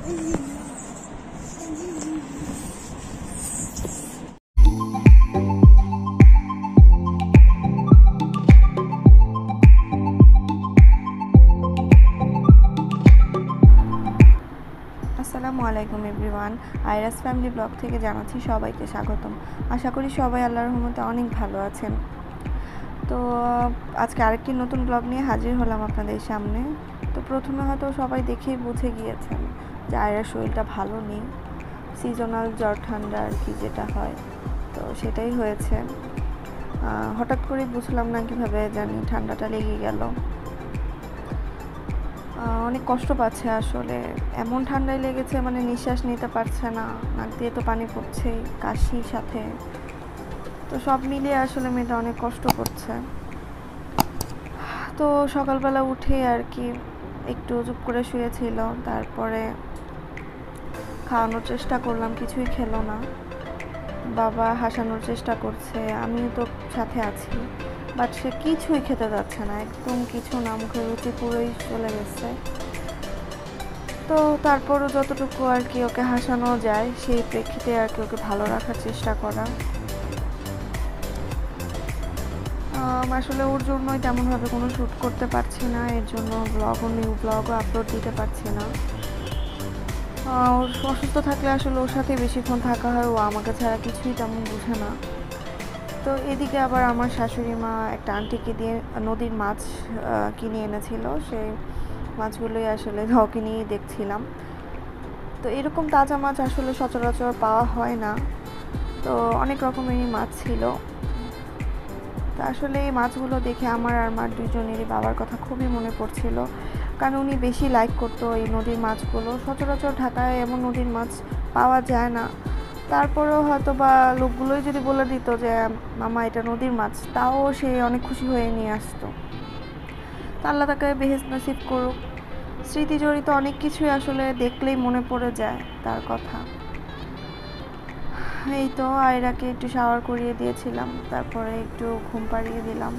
আসসালামু আলাইকুম everyone, আইরাস family blog থেকে জানাচ্ছি সবাইকে স্বাগতম। আশা করি সবাই আল্লাহর রহমতে অনেক ভালো আছেন। তো আজকে আরেকটি নতুন ব্লগ নিয়ে হাজির হলাম আপনাদের সামনে। তো প্রথমে হয়তো সবাই দেখেই বুঝে গিয়েছেন যে আয়রার শরীরটা ভালো নেই, সিজনাল জ্বর ঠান্ডা আর কি যেটা হয়, তো সেটাই হয়েছে। হঠাৎ করে বুঝলাম না কীভাবে জানি ঠান্ডাটা লেগে গেল। অনেক কষ্ট পাচ্ছে আসলে, এমন ঠান্ডায় লেগেছে মানে নিঃশ্বাস নিতে পারছে না, নাক দিয়ে তো পানি পড়ছেই, কাশির সাথে। তো সব মিলিয়ে আসলে মেয়েটা অনেক কষ্ট করছে। তো সকালবেলা উঠে আর কি একটু চুপ করে শুয়েছিল, তারপরে খাওয়ানোর চেষ্টা করলাম, কিছুই খেলো না। বাবা হাসানোর চেষ্টা করছে, আমিও তো সাথে আছি, বাট সে কিছুই খেতে যাচ্ছে না, একদম কিছু না, মুখের রুচি পুরোই চলে গেছে। তো তারপরও যতটুকু আর কি ওকে হাসানো যায় সেই প্রেক্ষিতে আর কি ওকে ভালো রাখার চেষ্টা করা। আসলে ওর জন্যই তেমনভাবে কোনো শ্যুট করতে পারছি না, এর জন্য নিউ ব্লগও আপলোড দিতে পারছি না। ওর অসুস্থ থাকলে আসলে ওর সাথে বেশিক্ষণ থাকা হয়, ও আমাকে ছাড়া কিছুই তেমন বুঝে না। তো এদিকে আবার আমার শাশুড়ি মা একটা আন্টিকে দিয়ে নদীর মাছ কিনে এনেছিল, সেই মাছগুলোই আসলে ওকে নিয়েই দেখছিলাম। তো এরকম তাজা মাছ আসলে সচরাচর পাওয়া হয় না, তো অনেক রকমেরই মাছ ছিল। তো আসলে এই মাছগুলো দেখে আমার আর মার দুজনেরই বাবার কথা খুবই মনে পড়ছিল, কারণ উনি বেশি লাইক করতো এই নদীর মাছগুলো। সচরাচর ঢাকায় এমন নদীর মাছ পাওয়া যায় না, তারপরেও হয়তো বা লোকগুলোই যদি বলে দিত যে মামা এটা নদীর মাছ, তাও সে অনেক খুশি হয়ে নিয়ে আসতো। তা আল্লাহ তাকে বেহেশত নসিব করুক। স্মৃতি জড়িত অনেক কিছুই আসলে দেখলেই মনে পড়ে যায় তার কথা। এই তো আয়রাকে একটু শাওয়ার করিয়ে দিয়েছিলাম, তারপরে একটু ঘুম পাড়িয়ে দিলাম।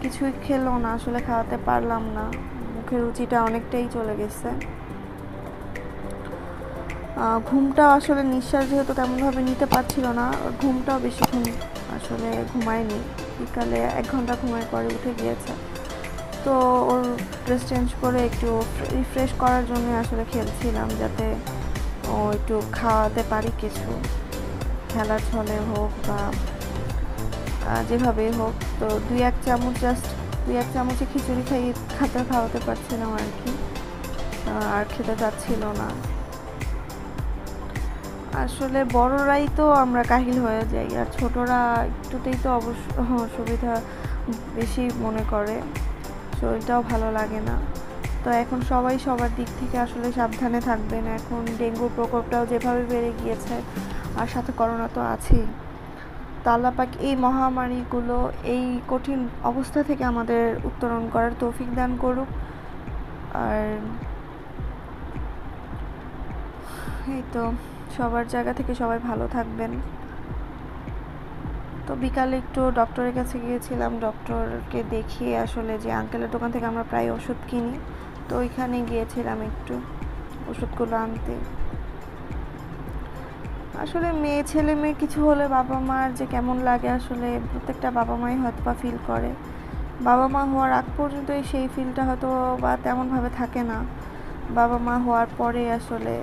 কিছুই খেলো না, আসলে খাওয়াতে পারলাম না, মুখের রুচিটা অনেকটাই চলে গেছে। ঘুমটাও আসলে নিঃশ্বাস যেহেতু তেমনভাবে নিতে পারছিল না, ঘুমটাও বেশিক্ষণ আসলে ঘুমায়নি, বিকালে 1 ঘন্টা ঘুমায় পরে উঠে গিয়েছে। তো ওর ড্রেস চেঞ্জ করে একটু রিফ্রেশ করার জন্য আসলে খেলছিলাম, যাতে ও একটু খাওয়াতে পারি কিছু, খেলার ছলে হোক বা যেভাবেই হোক। তো 2-1 চামচে খিচুড়ি খাওয়াতে পারছিলাম আর কি, আর খেতে চাচ্ছিল না। আসলে বড়রাই তো আমরা কাহিল হয়ে যাই, আর ছোটরা একটুতেই তো অবশ্য অসুবিধা বেশি মনে করে, শরীরটাও ভালো লাগে না। তো এখন সবাই সবার দিক থেকে আসলে সাবধানে থাকবেন। এখন ডেঙ্গুর প্রকোপটাও যেভাবে বেড়ে গিয়েছে, আর সাথে করোনা তো আছেই। তো আল্লাহ পাক এই মহামারীগুলো, এই কঠিন অবস্থা থেকে আমাদের উত্তরণ করার তৌফিক দান করুক। আর এই তো সবার জায়গা থেকে সবাই ভালো থাকবেন। তো বিকালে একটু ডক্টরের কাছে গিয়েছিলাম, ডক্টরকে দেখিয়ে আসলে যে আঙ্কেলের দোকান থেকে আমরা প্রায় ওষুধ কিনি, তো ওইখানে গিয়েছিলাম একটু ওষুধগুলো আনতে। আসলে ছেলে মেয়ে কিছু হলে বাবা মার যে কেমন লাগে, আসলে প্রত্যেকটা বাবা মাই হয়তো বা ফিল করে। বাবা মা হওয়ার আগ পর্যন্ত সেই ফিলটা হয়তো বা তেমনভাবে থাকে না, বাবা মা হওয়ার পরে আসলে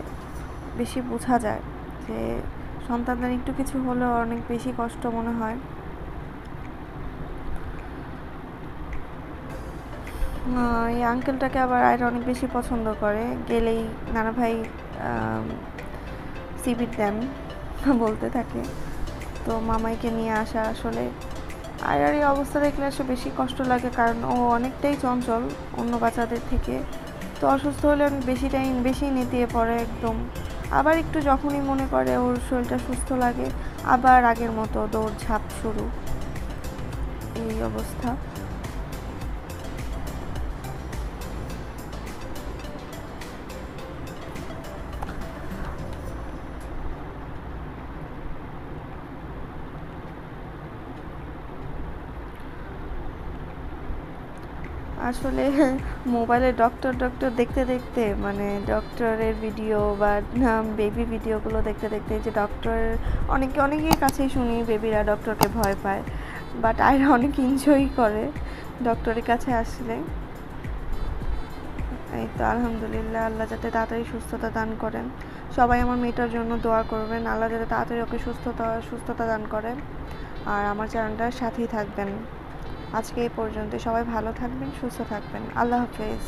বেশি বোঝা যায় যে সন্তানদের একটু কিছু হলেও অনেক বেশি কষ্ট মনে হয়। এই আঙ্কেলটাকে আবার আয়রা অনেক বেশি পছন্দ করে, গেলেই নানা ভাই সিবিট দেন বলতে থাকে। তো মামাইকে নিয়ে আসা, আসলে আয়রার এই অবস্থা দেখলে আসলে বেশি কষ্ট লাগে, কারণ ও অনেকটাই চঞ্চল অন্য বাচ্চাদের থেকে। তো অসুস্থ হলে অনেক বেশি নেতিয়ে পড়ে একদম। আবার একটু যখনই মনে করে ওর শরীরটা সুস্থ লাগে, আবার আগের মতো দৌড়ঝাঁপ শুরু, এই অবস্থা। আসলে মোবাইলে ডক্টর ডক্টর দেখতে দেখতে মানে ডক্টরের ভিডিও বা বেবি ভিডিওগুলো দেখতে দেখতে যে ডক্টর অনেকের কাছেই শুনি বেবিরা ডক্টরকে ভয় পায়, বাট আয়রা অনেক এনজয় করে ডক্টরের কাছে আসলে। এই তো আলহামদুলিল্লাহ, আল্লাহ যাতে তাড়াতাড়ি সুস্থতা দান করেন। সবাই আমার মেয়েটার জন্য দোয়া করবেন, আল্লাহ যাতে তাড়াতাড়ি ওকে সুস্থতা দান করেন। আর আমার চ্যানেলটার সাথেই থাকবেন। আজকে এই পর্যন্ত, সবাই ভালো থাকবেন, সুস্থ থাকবেন, আল্লাহ হাফেজ।